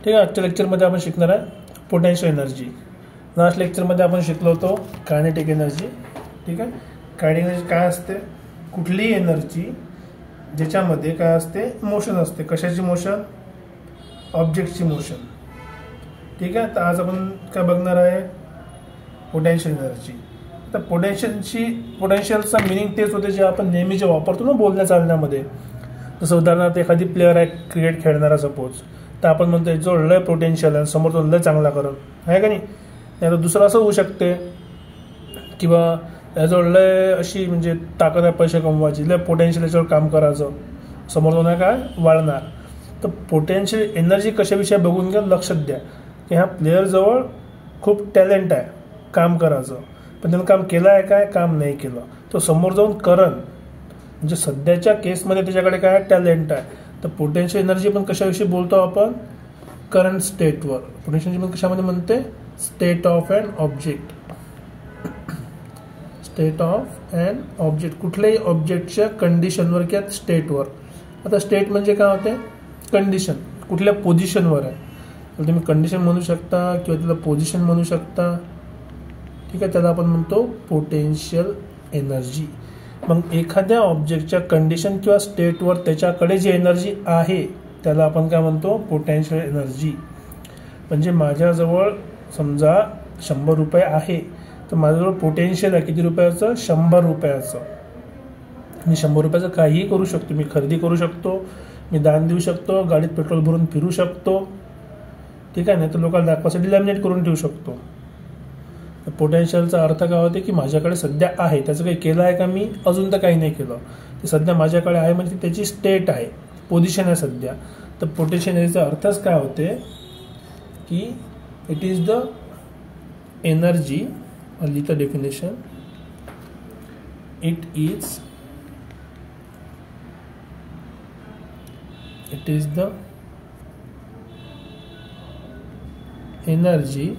ठीक आहे. आजच्या लेक्चरमध्ये आपण शिकणार आहे पोटेन्शियल एनर्जी. लास्ट लेक्चरमध्ये आपण शिकलो होतो कायनेटिक एनर्जी. ठीक आहे. कायनेटिक एनर्जी काय असते? कुठलीही एनर्जी ज्याच्यामध्ये काय असते? मोशन असते. कशाची मोशन? ऑब्जेक्टची मोशन. ठीक आहे. तर आज आपण काय बघणार आहे? Potential energy. तर पोटेन्शियलचा मिनिंग तेच होते जे आपण नेहमी जे वापरतो ना बोलण्या चालण्यामध्ये. जसं उदाहरणार्थ एखादी प्लेअर आहे क्रिकेट खेळणारा सपोज, तर आपण म्हणतो जो लय पोटेन्शियल आहे, समोर तो लय चांगला करून आहे का नाही. तर दुसरं असं होऊ शकते किंवा याजवळ लय अशी म्हणजे ताकद आहे पैसे कमवायची, लय पोटेन्शियल याच्यावर काम करायचं, समोर तो नाही काय वाढणार. तर पोटेन्शियल एनर्जी कशाविषयी बघून घ्या, लक्षात द्या की ह्या प्लेअरजवळ खूप टॅलेंट आहे काम करायचं, पण त्यानं काम केलं आहे काय? काम नाही केलं. तो समोर जाऊन करण म्हणजे सध्याच्या केसमध्ये त्याच्याकडे काय टॅलेंट आहे. तर पोटेन्शियल एनर्जी पण कशाविषयी बोलतो आपण? करंट स्टेटवर. पोटेन्शियल एनर्जी पण कशामध्ये म्हणते? State of an object. State of an object, कुठल्याही ऑब्जेक्टच्या कंडिशनवर किंवा स्टेटवर. आता स्टेट म्हणजे काय होते? कंडिशन, कुठल्या पोझिशनवर आहे. तर तुम्ही कंडिशन म्हणू शकता किंवा त्याला पोझिशन म्हणू शकता. ठीक आहे. त्याला आपण म्हणतो पोटेन्शियल एनर्जी. मग एखाद्या ऑब्जेक्टच्या कंडिशन किंवा स्टेटवर त्याच्याकडे जी एनर्जी आहे त्याला आपण काय म्हणतो? Potential energy. म्हणजे माझ्याजवळ समजा 100 रुपये आहे, तर माझ्याजवळ पोटेन्शियल आहे किती रुपयाचं? 100 रुपयाचं. मी 100 रुपयाचं काहीही करू शकतो. मी खरेदी करू शकतो, मी दान देऊ शकतो, गाडीत पेट्रोल भरून फिरू शकतो. ठीक आहे. नाही तर लोकांना दाखवासाठी लॅमिनेट करून ठेवू शकतो. पोटेन्शियलचा अर्थ काय होते की माझ्याकडे सध्या आहे, त्याचं काही केलं आहे का मी? अजून तर काही नाही केलं. ते सध्या माझ्याकडे आहे म्हणजे त्याची स्टेट आहे, पोझिशन आहे सध्या. तर पोटेन्शियल एनर्जीचा अर्थच काय होते की इट इज द एनर्जी, लिहितं definition, it is the energy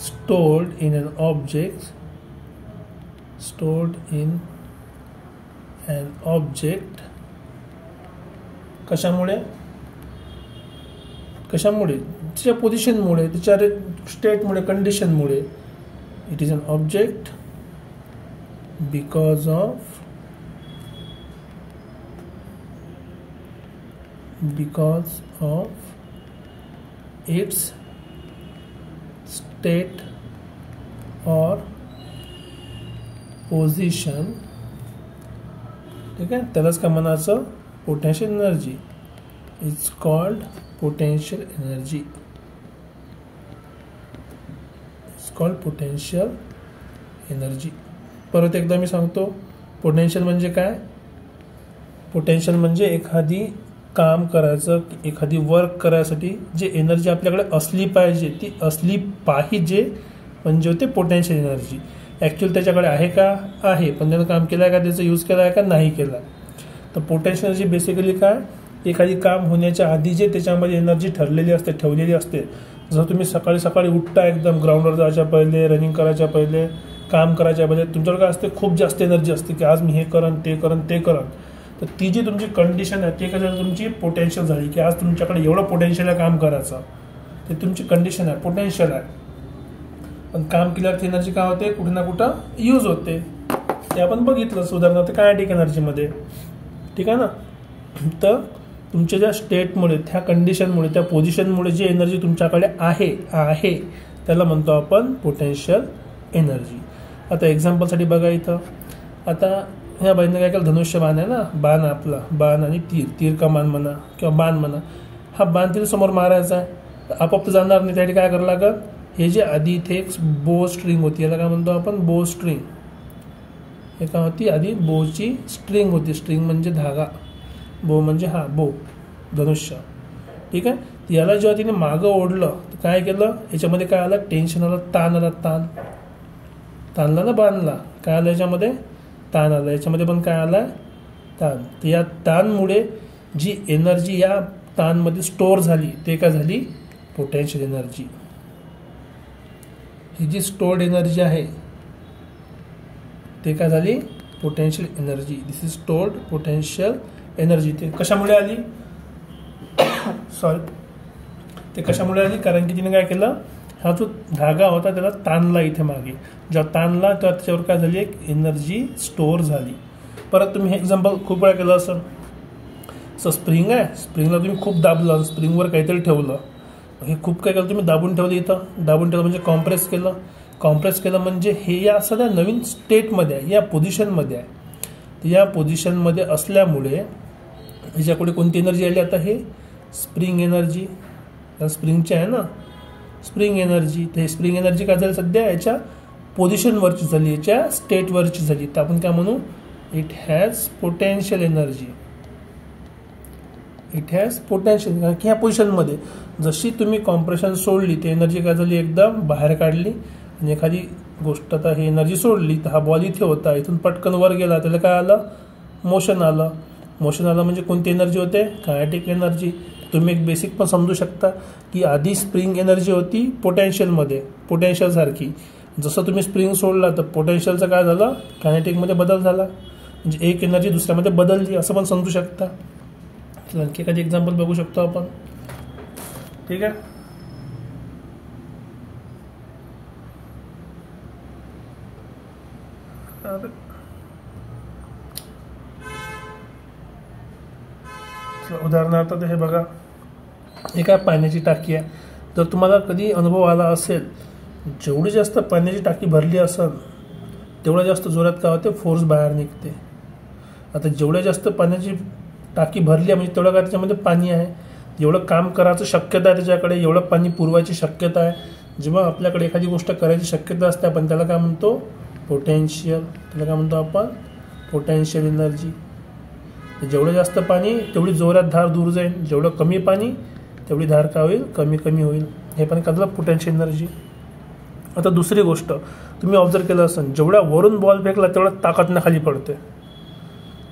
stored in an object कशामुळे त्याच्या पोझिशनमुळे, त्याच्या स्टेटमुळे, कंडिशनमुळे. It is an object because of its state और पोझिशन. ठीक आहे. त्यालाच काय म्हणायचं? Potential energy. It's called potential energy. परत एकदा मी सांगतो, पोटेन्शियल म्हणजे काय? पोटेन्शियल म्हणजे एखादी काम करायचं, एखादी वर्क करायसाठी जे एनर्जी आपल्याकडे असली पाहिजे ती असली पाहिजे म्हणजे होते पोटेन्शियल एनर्जी. ॲक्च्युअली त्याच्याकडे आहे का? आहे, पण त्यानं काम केलं आहे का? त्याचा यूज केला आहे का? नाही केला. तर पोटेन्शियल एनर्जी बेसिकली काय? एखादी काम होण्याच्या आधी जे त्याच्यामध्ये एनर्जी ठरलेली असते, ठेवलेली असते. जसं तुम्ही सकाळी उठता, एकदम ग्राउंडवर जायच्या पहिले, रनिंग करायच्या पहिले, काम करायच्या पहिले तुमच्याकडे काय असते? खूप जास्त एनर्जी असते की आज मी हे करन, ते करन. तर ती जी तुमची कंडिशन आहे ती कशाला तुमची पोटेन्शियल झाली की आज तुमच्याकडे एवढं पोटेन्शियल आहे काम करायचं. ते तुमची कंडिशन आहे, पोटेन्शियल आहे. पण काम केल्यावर एनर्जी काय होते? कुठे ना कुठं यूज होते. ते आपण बघितलं उदाहरणार्थ कायनेटिक एनर्जीमध्ये. ठीक आहे ना. तर तुमच्या ज्या स्टेटमुळे, त्या कंडिशनमुळे, त्या पोझिशनमुळे जी एनर्जी तुमच्याकडे आहे त्याला म्हणतो आपण पोटेन्शियल एनर्जी. आता एक्झाम्पलसाठी बघा इथं. आता ह्या बाईंना काय केलं? धनुष्यबाण आहे ना, बाण आपला, बाण आणि तीर कमान म्हणा किंवा बाण म्हणा. हा बाण तीर समोर मारायचा आहे, आपोआप तर जाणार नाही. त्यासाठी काय करावं लागत? हे जे आधी इथे एक बो स्ट्रिंग होती, याला काय म्हणतो आपण? बो स्ट्रिंग. हे काय होती? आधी बोची स्ट्रिंग होती. स्ट्रिंग म्हणजे धागा, बो म्हणजे हा बो, धनुष्य. ठीक आहे. याला जेव्हा तिने मागं ओढलं तर काय केलं? याच्यामध्ये काय आलं? टेन्शन आलं, ताण आला. ताणला ना बांधला, काय आलं याच्यामध्ये? ताण आला. याच्यामध्ये पण काय आला? ताण. तर या ताणमुळे जी एनर्जी या ताणमध्ये स्टोअर झाली ते काय झाली? Potential energy. ही जी स्टोर्ड एनर्जी आहे ते काय झाली? Potential energy. This is stored potential energy. ते कशामुळे आली? सॉरी, ते कशामुळे आली, कारण की तिने काय केलं, हा जो धागा होता त्याला ताणला इथे मागे, जेव्हा ताणला तेव्हा त्याच्यावर काय झाली, एक एनर्जी स्टोअर झाली. परत तुम्ही हे एक्झाम्पल खूप वेळा केलं असं, सो स्प्रिंग आहे, स्प्रिंगला तुम्ही खूप दाबलं, स्प्रिंगवर काहीतरी ठेवलं, हे खूप काय केलं तुम्ही, दाबून ठेवलं, इथं दाबून ठेवलं म्हणजे कॉम्प्रेस केलं. कॉम्प्रेस केलं म्हणजे हे या सध्या नवीन स्टेटमध्ये आहे, या पोझिशनमध्ये आहे. तर या पोझिशनमध्ये असल्यामुळे ह्याच्याकडे कोणती एनर्जी आली, आता हे स्प्रिंग एनर्जी, स्प्रिंगची आहे ना स्प्रिंग एनर्जी. तर हे स्प्रिंग एनर्जी काय झाली, सध्या याच्या पोझिशनवरची झाली, याच्या स्टेटवरची झाली. तर आपण काय म्हणू, it has potential energy. It has potential, कारण की ह्या पोझिशनमध्ये जशी तुम्ही कॉम्प्रेशन सोडली ती एनर्जी काय झाली, एकदम बाहेर काढली. आणि एखादी गोष्ट आता ही एनर्जी सोडली तर हा बॉल इथे होता, इथून पटकन वर गेला, त्याला काय आलं, मोशन आलं. मोशन आलं म्हणजे कोणती एनर्जी होते, कायनेटिक एनर्जी. तुम्ही एक बेसिक पण समजू शकता की आधी स्प्रिंग एनर्जी होती पोटेन्शियलमध्ये, पोटेन्शियलसारखी. जसं तुम्ही स्प्रिंग सोडला तर पोटेन्शियलचं काय झालं, कायनेटिकमध्ये बदल झाला, म्हणजे एक एनर्जी दुसऱ्यामध्ये बदलली, असं पण समजू शकता. आणखी एखादी एक्झाम्पल बघू शकतो आपण, ठीक आहे. उदाहरणार्थ हे बघा, हे काय पाण्याची टाकी आहे. जर तुम्हाला कधी अनुभव आला असेल, जेवढी जास्त पाण्याची टाकी भरली असेल तेवढ्या जास्त जोरात काय होते, फोर्स बाहेर निघते. आता जेवढ्या जास्त पाण्याची टाकी भरली आहे म्हणजे तेवढं काय त्याच्यामध्ये पाणी आहे, जेवढं काम करायचं शक्यता आहे त्याच्याकडे, एवढं पाणी पुरवायची शक्यता आहे. जेव्हा आपल्याकडे एखादी गोष्ट करायची शक्यता असते आपण त्याला काय म्हणतो, पोटेन्शियल. त्याला काय म्हणतो आपण, पोटेन्शियल एनर्जी. जेवढं जास्त पाणी तेवढी जोरात धार दूर जाईल, जेवढं कमी पाणी तेवढी धार काय होईल, कमी कमी होईल. हे पण काय झालं, पोटेन्शियल एनर्जी. आता दुसरी गोष्ट तुम्ही ऑब्झर्व केलं असेल, जेवढ्या वरून बॉल फेकला तेवढा ताकदनं खाली पडते.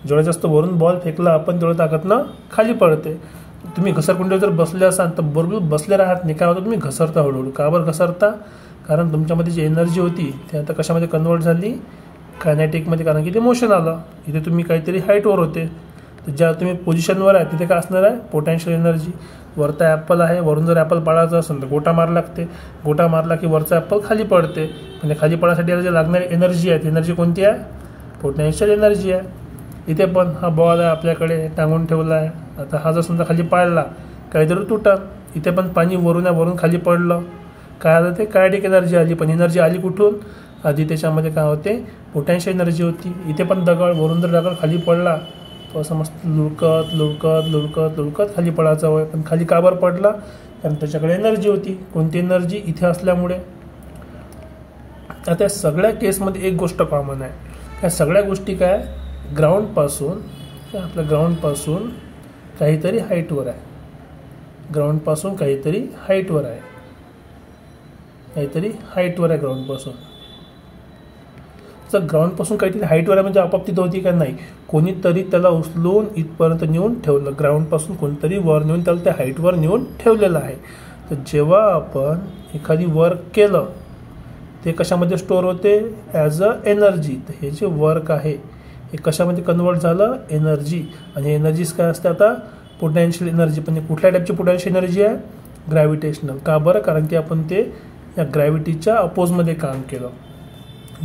जेवढा जास्त वरून बॉल फेकला आपण तेवढं ताकदनं खाली पडते. तुम्ही घसरकुंडीवर जर बसले असाल तर बरोबर बसले राहत नाही, काय होतं, तुम्ही घसरता हळूहळू. का बरं घसरता, कारण तुमच्यामध्ये जी एनर्जी होती ती आता कशामध्ये कन्वर्ट झाली, कायनेटिकमध्ये, कारण की ते मोशन आलं. इथे तुम्ही काहीतरी हाईटवर होते, तर ज्या तुम्ही पोझिशनवर आहे तिथे काय असणार आहे, पोटेन्शियल एनर्जी. वरता ॲपल आहे, वरून जर ॲपल पाडायचं असेल तर गोटा मार लागते, गोटा मारला की वरचा ॲपल खाली पडते. म्हणजे खाली पडण्यासाठी जे लागणारी एनर्जी आहे ती एनर्जी कोणती आहे, पोटेन्शियल एनर्जी आहे. इथे पण हा बॉल आहे आपल्याकडे टांगून ठेवला आहे, आता हा जर समजा खाली पाडला काहीतरी तुटा. इथे पण पाणी वरून आहे, वरून खाली पडलं, काय आलं, ते कायनेटिक एनर्जी आली. पण एनर्जी आली कुठून, आधी त्याच्यामध्ये काय होते, पोटेन्शियल एनर्जी होती. इथे पण दगड, वरून जर दगड खाली पडला तो असं मस्त लुळकत लुळकत लुळकत लुळकत खाली पडायचा होय. पण खाली का बरं पडला, कारण त्याच्याकडे एनर्जी होती. कोणती एनर्जी, इथे असल्यामुळे. आता सगळ्या केसमध्ये एक गोष्ट कॉमन आहे, ह्या सगळ्या गोष्टी काय, ग्राउंडपासून, आपल्या ग्राउंडपासून काहीतरी हाईटवर आहे, ग्राउंडपासून काहीतरी हाईटवर आहे, काहीतरी हाईटवर आहे ग्राउंडपासून. तर ग्राउंडपासून काहीतरी हाईटवर आहे म्हणजे आपोआप तिथं होती का, नाही, कोणीतरी त्याला उचलून इथपर्यंत नेऊन ठेवलं. ग्राउंडपासून कोणतरी वर नेऊन त्याला त्या हाईटवर नेऊन ठेवलेलं आहे. तर जेव्हा आपण एखादी वर्क केलं ते कशामध्ये स्टोअर होते, ॲज अ एनर्जी. तर हे जे वर्क आहे हे कशामध्ये कन्वर्ट झालं, एनर्जी. आणि एनर्जीज काय असते आता, पोटेन्शियल एनर्जी. पण कुठल्या टाईपची पोटेन्शियल एनर्जी आहे, ग्रॅव्हिटेशनल. का बरं, कारण की आपण ते या ग्रॅव्हिटीच्या अपोजमध्ये काम केलं.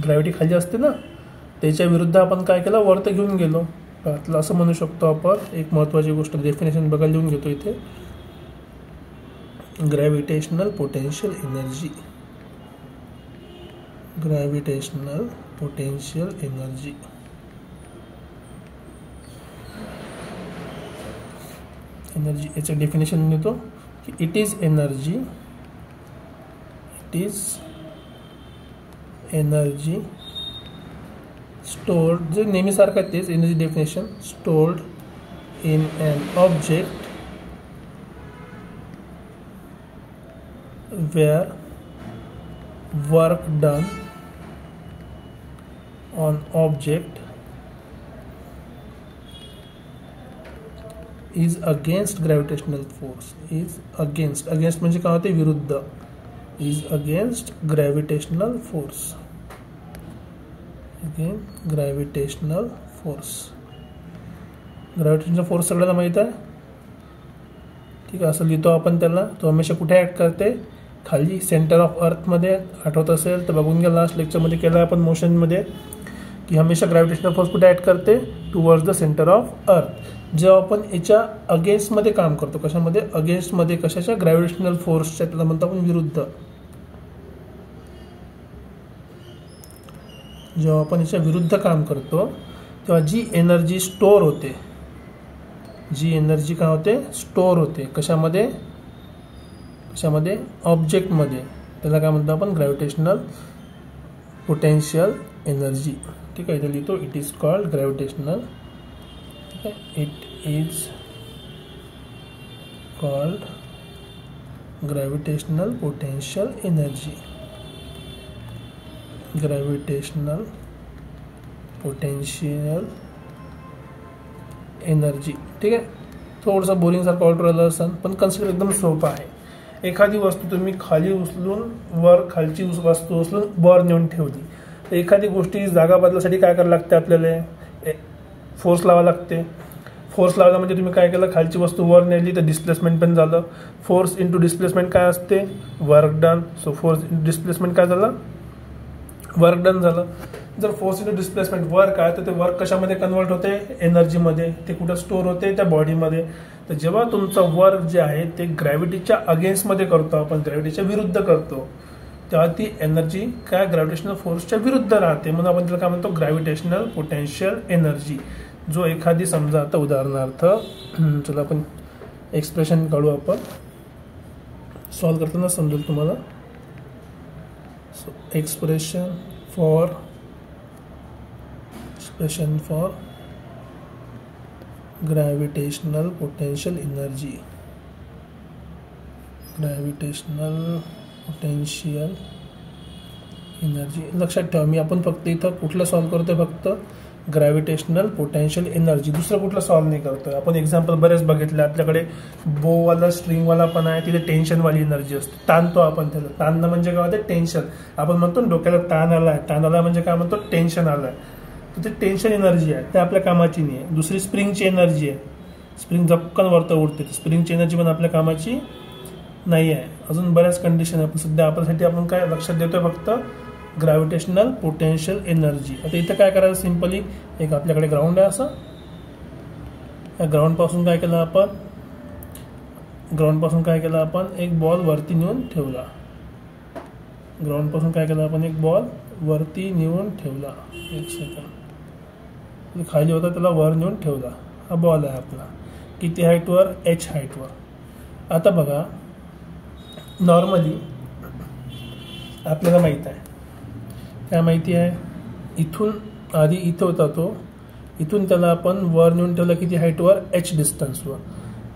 ग्रॅव्हिटी खाली असते ना, त्याच्या विरुद्ध आपण काय केलं, वरती घेऊन गेलो. त्यातलं असं म्हणू शकतो आपण. एक महत्त्वाची गोष्ट डेफिनेशन बघायला लिहून घेतो इथे, gravitational potential energy. Gravitational potential energy. Energy याचं डेफिनेशन देतो की it is energy, it is energy stored, जे नेहमीसारखं आहे तेच energy definition, stored in an object where work done on object is against gravitational force. is against म्हणजे काय होते, विरुद्ध. is against gravitational force. again gravitational force. Gravitational force सगळ्यांना माहित आहे, ठीक आहे, असं लिहितो आपण त्याला. तो हमेशा कुठे ॲक्ट करते, खाली सेंटर ऑफ अर्थमध्ये. आठवत असेल तर बघून घ्या, लास्ट लेक्चरमध्ये केलं आपण मोशनमध्ये की हमेशा ग्रॅव्हिटेशनल फोर्स कुठे ॲक्ट करते, towards the centre of earth. जेव्हा आपण याच्या अगेन्स्टमध्ये काम करतो, कशामध्ये, अगेन्स्टमध्ये, कशाच्या, ग्रॅव्हिटेशनल फोर्सच्या, त्याला म्हणतो आपण विरुद्ध. जेव्हा आपण याच्या विरुद्ध काम करतो तेव्हा जी एनर्जी स्टोअर होते, जी एनर्जी काय होते, स्टोअर होते, कशामध्ये, कशामध्ये, ऑब्जेक्टमध्ये, त्याला काय म्हणतो आपण, ग्रॅव्हिटेशनल पोटेन्शियल एनर्जी. ठीक आहे, इथे लिहितो, इट इज कॉल्ड ग्रॅव्हिटेशनल. ठीक आहे, it is called gravitational potential energy. Gravitational potential energy. ठीक आहे, थोडंसं बोरिंगसारखं ऑर्डर राहिलं असं, पण कन्सेप्ट एकदम सोपं आहे. एखादी वस्तू तुम्ही खाली उचलून वर, खालची वस्तू उचलून वर नेऊन ठेवली, तर एखादी गोष्टी जागा बदलासाठी काय करायला लागते, आपल्याला फोर्स लावा लागते. फोर्स लावला म्हणजे तुम्ही काय केलं, खालची वस्तू वर नेली तर डिस्प्लेसमेंट पण झालं. फोर्स इंटू डिस्प्लेसमेंट काय असते, work done. So force into displacement काय झालं, वर्क डन झालं. जर फोर्स इंटू डिस्प्लेसमेंट वर्क आहे तर ते वर्क कशामध्ये कन्वर्ट होते, एनर्जीमध्ये. ते कुठं स्टोअर होते, त्या बॉडीमध्ये. तर जेव्हा तुमचं वर्क जे आहे ते ग्रॅव्हिटीच्या अगेन्स्टमध्ये करतो आपण, ग्रॅव्हिटीच्या विरुद्ध करतो, तेव्हा ती एनर्जी काय, ग्रॅव्हिटेशनल फोर्सच्या विरुद्ध राहते. म्हणून आपण त्याला काय म्हणतो, ग्रॅव्हिटेशनल पोटेन्शियल एनर्जी. जो एखादी, समजा आता उदाहरणार्थ, चला आपण एक्सप्रेशन काढू, आपण सॉल्व करताना समजेल तुम्हाला. So expression for gravitational potential energy. Gravitational potential energy लक्षात ठेवा. मी आपण फक्त इथं कुठलं सॉल्व करतोय, फक्त ग्रॅव्हिटेशनल पोटेन्शियल एनर्जी, दुसरं कुठलं सॉल्व नाही करतोय आपण. एक्झाम्पल बरेच बघितले, आपल्याकडे बोवाला, स्ट्रिंगवाला पण आहे, तिथे टेन्शनवाली एनर्जी असते. ताणतो आपण त्याला, ताणणं म्हणजे काय होतं, टेन्शन. आपण म्हणतो डोक्याला ताण आला आहे, ताण आला म्हणजे काय म्हणतो, टेन्शन आलं आहे. तर ते टेन्शन एनर्जी आहे, ते आपल्या कामाची नाही आहे. दुसरी स्प्रिंगची एनर्जी आहे, स्प्रिंग झपकन वरतं उडते, स्प्रिंगची एनर्जी पण आपल्या कामाची नाही आहे. अजून बऱ्याच कंडिशन आहे, पण सध्या आपल्यासाठी आपण काय लक्षात देतोय, फक्त ग्रॅव्हिटेशनल पोटेन्शियल एनर्जी. आता इथं काय करायचं, सिंपली एक आपल्याकडे ग्राउंड आहे असं, या ग्राउंडपासून काय केलं आपण, ग्राउंडपासून काय केलं आपण, एक बॉल वरती नेऊन ठेवला. ग्राउंडपासून काय केलं आपण, एक बॉल वरती नेऊन ठेवला. एक सेकंड, खाली होता त्याला वर नेऊन ठेवला. हा बॉल आहे आपला, किती हाईटवर, h हाईटवर. आता बघा, नॉर्मली आपल्याला माहीत आहे, काय माहिती आहे, इथून आधी इथं होता तो, इथून त्याला आपण वर नेऊन ठेवला किती हाईटवर, h डिस्टन्सवर.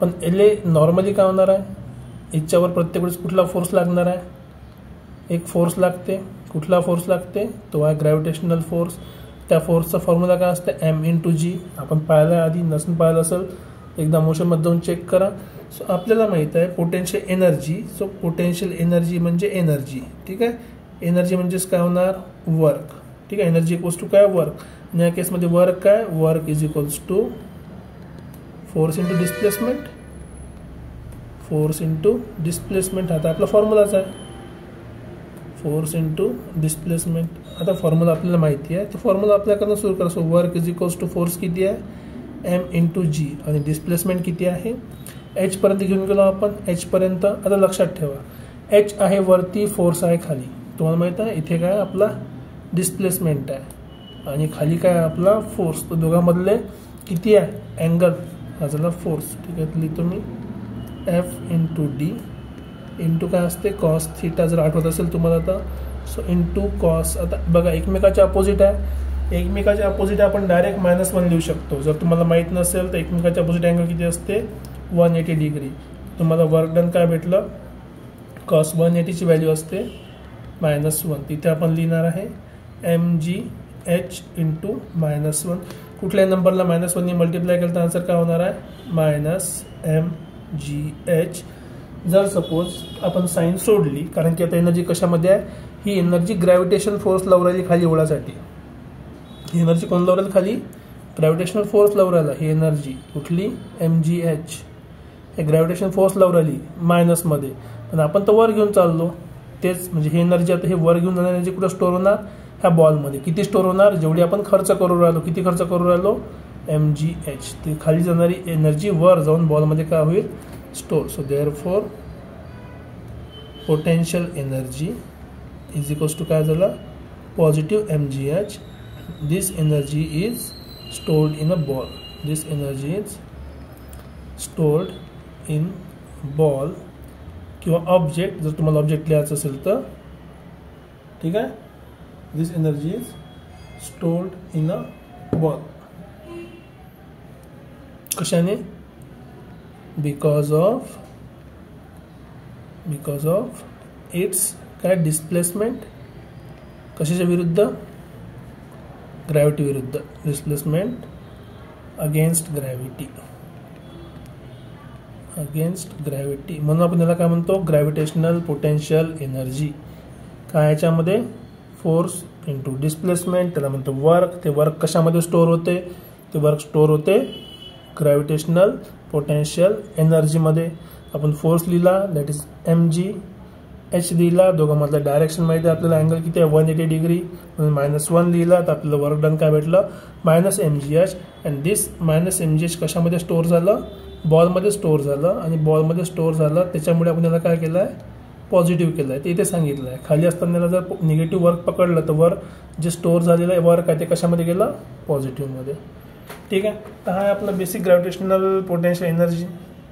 पण एले नॉर्मली काय होणार आहे, याच्यावर प्रत्येक वेळेस कुठला फोर्स लागणार आहे, एक फोर्स लागते. कुठला फोर्स लागते, तो आहे ग्रॅव्हिटेशनल फोर्स. त्या फोर्सचा फॉर्म्युला काय असते, m/g. आपण पाहिलं आधी, नसून पाहिलं असेल एकदा मोशनमध्ये जाऊन चेक करा. सो आपल्याला माहित आहे potential energy. So potential energy म्हणजे एनर्जी. ठीक आहे, एनर्जी म्हणजेच काय होणार, वर्क. ठीक आहे, एनर्जी इक्वल्स टू काय, वर्क. आणि या केसमध्ये वर्क काय, work is equals to force into displacement. Force into displacement आता आपला फॉर्म्युलाच आहे, फोर्स इंटू डिस्प्लेसमेंट. आता फॉर्म्युला आपल्याला माहिती आहे, तो फॉर्म्युला आपल्याकडनं सुरू करा. So work is equals to force किती आहे, m/g. आणि डिस्प्लेसमेंट किती आहे, h पर्यंत घेऊन गेलो आपण, h पर्यंत. आता लक्षात ठेवा, h आहे वरती, फोर्स आहे खाली. तुम्हाला माहित आहे इथे काय आपला डिस्प्लेसमेंट आहे आणि खाली काय आपला फोर्स. तो दोघांमधले किती आहे, अँगल, हा झाला फोर्स. ठीक आहे, लिहितो मी f/d इंटू काय असते, कॉस थीटा. जर आठवत असेल तुम्हाला आता, सो इंटू कॉस. आता बघा एकमेकाच्या अपोजिट आहे, एकमेकाच्या अपोजिट आपण डायरेक्ट -1 लिहू शकतो. जर तुम्हाला माहीत नसेल तर एकमेकाच्या अपोजिट अँगल किती असते, 180 डिग्री. तुम्हाला वर्क डन काय भेटलं, कॉस 180ची व्हॅल्यू असते -1. तिथे आपण लिहिणार आहे mgh इंटू -1. कुठल्याही नंबरला -1ने मल्टिप्लाय केलं तर आन्सर काय होणार आहे, -mgh. जर सपोज आपण साईन सोडली, कारण की आता एनर्जी कशामध्ये आहे, ही एनर्जी ग्रॅव्हिटेशन फोर्स लावरायली खाली ओढासाठी. ही एनर्जी कोण लावरायला खाली, ग्रॅव्हिटेशनल फोर्स लावरायला. ही एनर्जी कुठली, mgh. हे ग्रॅव्हिटेशन फोर्स लावून राहिली मायनसमध्ये, पण आपण तर वर घेऊन चाललो. तेच म्हणजे हे एनर्जी आता हे वर घेऊन जाणार एनर्जी कुठं स्टोअर होणार, ह्या बॉलमध्ये. किती स्टोअर होणार, जेवढी आपण खर्च करू राहिलो. किती खर्च करू राहिलो, mgh. ती खाली जाणारी एनर्जी वर जाऊन बॉलमध्ये काय होईल, store. So therefore potential energy is equals to काय झालं, positive mgh. This energy is stored in a ball. This energy is stored in ball किंवा ऑब्जेक्ट, जर तुम्हाला ऑब्जेक्ट लिहायचं असेल तर. ठीक आहे. This energy is stored in a ball. कशाने, बिकॉज ऑफ इट्स काय डिस्प्लेसमेंट, कशाच्या विरुद्ध, ग्रॅव्हिटी विरुद्ध. Displacement against gravity. म्हणून आपण याला काय म्हणतो, ग्रॅव्हिटेशनल पोटेन्शियल एनर्जी. काय याच्यामध्ये, फोर्स इंटू डिस्प्लेसमेंट, त्याला म्हणतो वर्क. ते वर्क कशामध्ये स्टोअर होते, ते वर्क स्टोअर होते ग्रॅव्हिटेशनल पोटेन्शियल एनर्जीमध्ये. आपण फोर्स लिहिला, दॅट इज mgh लिहिला. दोघांमधला डायरेक्शन माहिती आहे आपल्याला, अँगल किती आहे 180 डिग्री, म्हणून -1 लिहिला. तर आपल्याला वर्क डन काय भेटलं, -mgh. अँड दिस -mgh कशामध्ये स्टोअर झालं, बॉलमध्ये स्टोअर झालं. आणि बॉलमध्ये स्टोअर झालं त्याच्यामुळे आपण याला काय केलं आहे, पॉझिटिव्ह केलं आहे. ते इथे सांगितलं आहे. खाली असताना जर निगेटिव्ह वर्क पकडलं तर वर जे स्टोअर झालेलं आहे वर्क आहे ते कशामध्ये गेलं, पॉझिटिव्हमध्ये. ठीक आहे. तर हा आहे आपला बेसिक ग्रॅव्हिटेशनल पोटेन्शियल एनर्जी.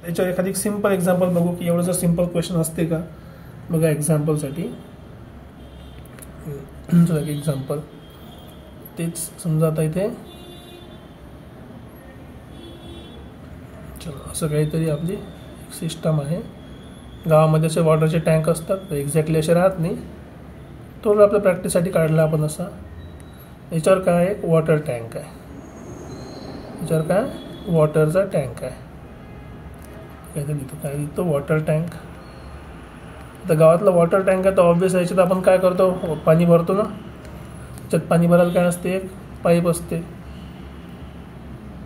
याच्यावर एखादी सिम्पल एक्झाम्पल बघू की एवढं जर सिम्पल क्वेश्चन असते का. बघा एक्झाम्पलसाठी, एक्झाम्पल तेच समजा आता इथे चलो असं काहीतरी आपली सिस्टम आहे. गावामध्ये असे वॉटरचे टँक असतात, एक्झॅक्टली असे राहत नाही. तो आपल्या प्रॅक्टिससाठी काढला आपण असा. याच्यावर काय आहे, वॉटर टँक आहे. याच्यावर काय, वॉटरचा टँक आहे. काहीतरी लिहितो, काय लिहितो, वॉटर टँक. आता गावातला वॉटर टँक आहे तर ऑब्वियस याच्यात आपण काय करतो, पाणी भरतो ना. त्याच्यात पाणी भरायला काय असते, एक पाईप असते.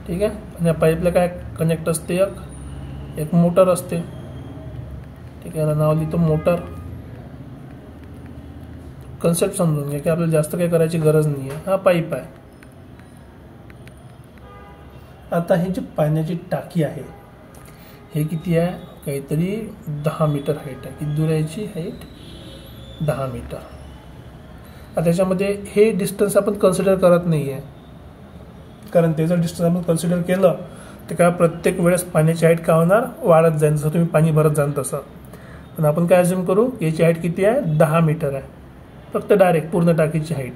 ठीक आहे. आणि या पाईपला काय कनेक्ट असते, एक मोटर असते. ठीक आहे. याला नाव लिहितो मोटर. कन्सेप्ट समजून घ्या की आपल्याला जास्त काही करायची गरज नाही आहे. हा पाईप आहे. आता ही जी पाण्याची टाकी आहे हे किती आहे, काहीतरी 10 मीटर हाईट आहे. किती दूर आहे याची हाईट, 10 मीटर. आता त्याच्यामध्ये हे डिस्टन्स आपण कन्सिडर करत नाही आहे, कारण ते जर डिस्टन्स आपण कन्सिडर केलं तर काय प्रत्येक वेळेस पाण्याची हाईट काय होणार, वाढत जाईल. जसं तुम्ही पाणी भरत जाल तसं. पण आपण काय अज्युम करू, याची हाईट किती आहे, 10 मीटर आहे. फक्त डायरेक्ट पूर्ण टाकीची हाईट.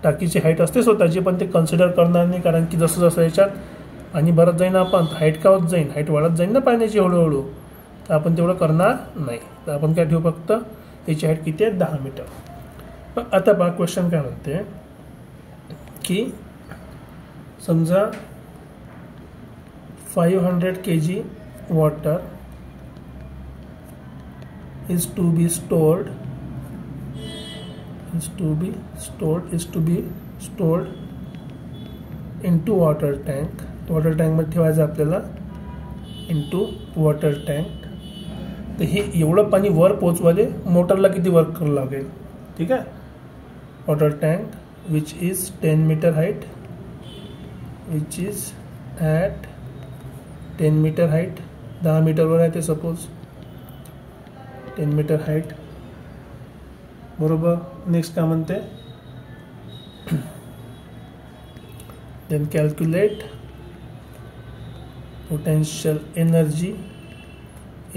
टाकीची हाईट असते स्वतःची, पण ते कन्सिडर करणार नाही, कारण की जसं जसं याच्यात पाणी भरत जाईन आपण हाईट का होत जाईन, हाईट वाढत जाईन ना पाण्याची हळूहळू. तर आपण तेवढं करणार नाही. तर आपण काय ठेवू, फक्त याची हाईट किती आहे, 10 मीटर. पण आता पहा क्वेश्चन काय म्हणते की समजा 500 kg water is to be stored into water tank. Water tank मध्ये ठेवायचं आपल्याला, इंटू वॉटर टँक. तर हे एवढं पाणी वर पोहोचवायला मोटरला किती वर्क करावं लागेल. ठीक आहे. Water tank which is 10 meter height, which is at 10 meter height. 10 मीटरवर आहे ते सपोज, 10 मीटर हाईट. बरोबर. नेक्स्ट काय म्हणते, then calculate potential energy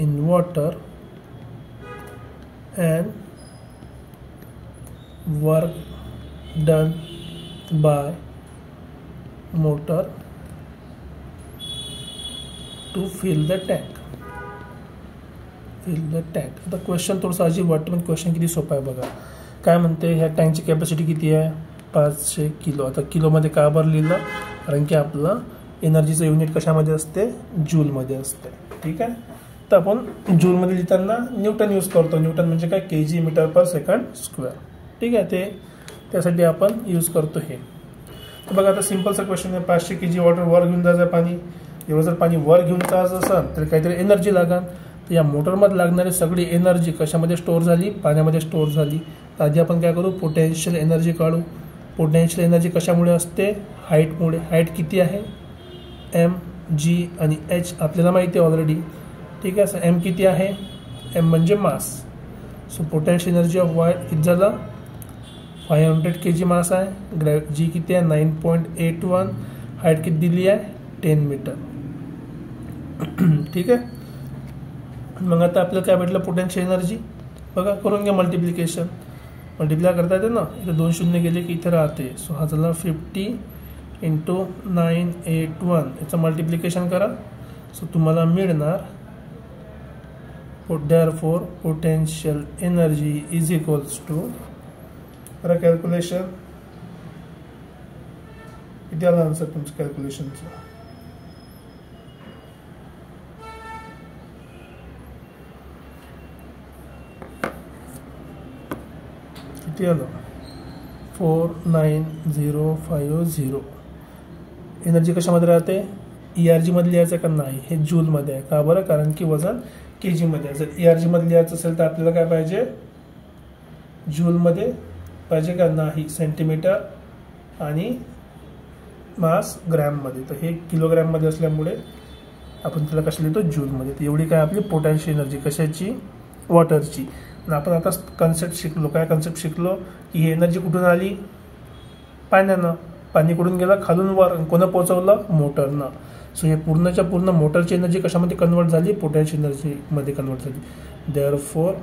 in water and work done by motor to fill the tank. आता क्वेश्चन थोडंसं अजीब वाटतं, पण क्वेश्चन किती सोपं आहे बघा. काय म्हणते, ह्या टँकची कॅपॅसिटी किती आहे, 500 किलो. आता किलोमध्ये का बरं लिहिलं, कारण की आपलं एनर्जीचं युनिट कशामध्ये असते, जूलमध्ये असते. ठीक आहे. तर आपण जूलमध्ये लिहिताना न्यूटन यूज करतो. न्यूटन म्हणजे काय, kg मीटर पर सेकंड स्क्वेअर. ठीक आहे. ते त्यासाठी आपण यूज करतो हे. तर बघा आता सिम्पलचा क्वेश्चन आहे, 500 kg वॉटर वर घेऊन जायचं पाणी. एवढं जर पाणी वर घेऊन जायचं असेल तर काहीतरी एनर्जी लागेल. तर या मोटरमध्ये लागणारी सगळी एनर्जी कशामध्ये स्टोअर झाली? पाण्यामध्ये स्टोअर झाली. तर आधी आपण काय करू? पोटेन्शियल एनर्जी काढू. पोटेन्शियल एनर्जी कशामुळे असते? हाईटमुळे. हाईट किती आहे? एम, जी आणि एच आपल्याला माहिती आहे ऑलरेडी. ठीक आहे. सर एम किती आहे? एम म्हणजे mass. So potential energy of wire किती झालं? 500 kg मास आहे. जी किती आहे? 9.81. हाईट किती दिली आहे? 10 मीटर. ठीक आहे. मग आता आपल्याला काय भेटलं? Potential energy. बघा करून घ्या मल्टिप्लिकेशन. मल्टिप्लाय करता येते ना. इथे 2 शून्य गेले की इथे राहते. सो हा झाला 50 × 981. याचं मल्टिप्लिकेशन करा. सो तुम्हाला मिळणार therefore potential energy is equals to, करा कॅल्क्युलेशन. किती आला आन्सर तुमचं कॅल्क्युलेशनचं? किती आलं? 49050. एनर्जी कशामध्ये राहते? ERG मध्ये लिहायचं का नाही? हे जूल मध्ये आहे. का बरं? कारण की वजन केजी मध्ये आहे. जर ERG मध्ये लिहायचं असेल तर आपल्याला काय पाहिजे? जूल मध्ये पाहिजे का? नाही, सेंटीमीटर आणि मास ग्रॅम मध्ये. तर हे किलोग्रॅम मध्ये असल्यामुळे आपण त्याला कशा लिहितो? जूल मध्ये. तर एवढी काय आपली पोटॅन्शियल एनर्जी कशाची? वॉटरची. आणि आपण आता कन्सेप्ट शिकलो. काय कन्सेप्ट शिकलो? की ही एनर्जी कुठून आली? पाण्यानं. पाणी कुठून गेलं? खालून वर. कोणं पोहोचवलं? मोटरनं. सो हे पूर्णच्या पूर्ण मोटरची एनर्जी कशामध्ये कन्वर्ट झाली? पोटेन्शियल एनर्जी मध्ये कन्वर्ट झाली. Therefore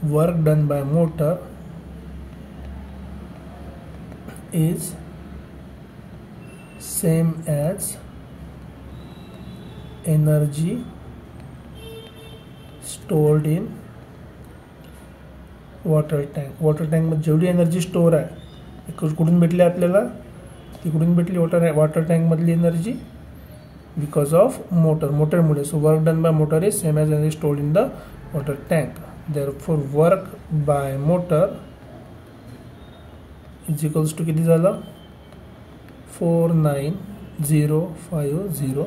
work done by motor is same as energy stored in water tank. Water टँकमध्ये जेवढी एनर्जी स्टोअर आहे कुठून भेटली आपल्याला? ती कुठून भेटली? वॉटर टँकमधली एनर्जी बिकॉज ऑफ मोटरमुळे. So work done by motor is same as energy stored in the water tank. Therefore work by motor is equals to किती झालं? 49050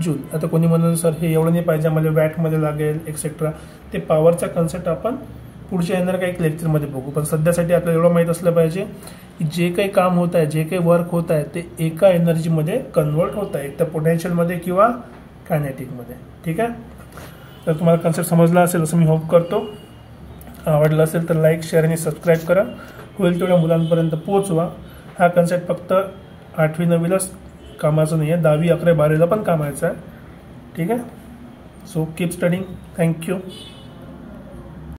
जूल. आता कोणी म्हणून सर हे एवढं नाही पाहिजे आम्हाला, वॅटमध्ये लागेल एक्सेट्रा. ते पॉवरचा कन्सेप्ट आपण पुढच्या येणार काही लेक्चरमध्ये बघू. पण सध्यासाठी आपल्याला एवढं माहीत असलं पाहिजे की जे काही काम होत आहे, जे काही वर्क होत आहे ते एका एनर्जीमध्ये कन्वर्ट होत आहे, एक तर पोटेन्शियलमध्ये किंवा कायनेटिकमध्ये. ठीक आहे. तर तुम्हाला कन्सेप्ट समजला असेल असं मी होप करतो. आवडला असेल तर लाईक, शेअर आणि सबस्क्राईब करा. होईल तेवढ्या मुलांपर्यंत पोहोचवा. हा कन्सेप्ट फक्त 8वी 9वीलाच कामाचं नाही आहे, 10वी 11वी 12वीला पण कामायचं आहे. ठीक आहे. So keep studying. थँक्यू.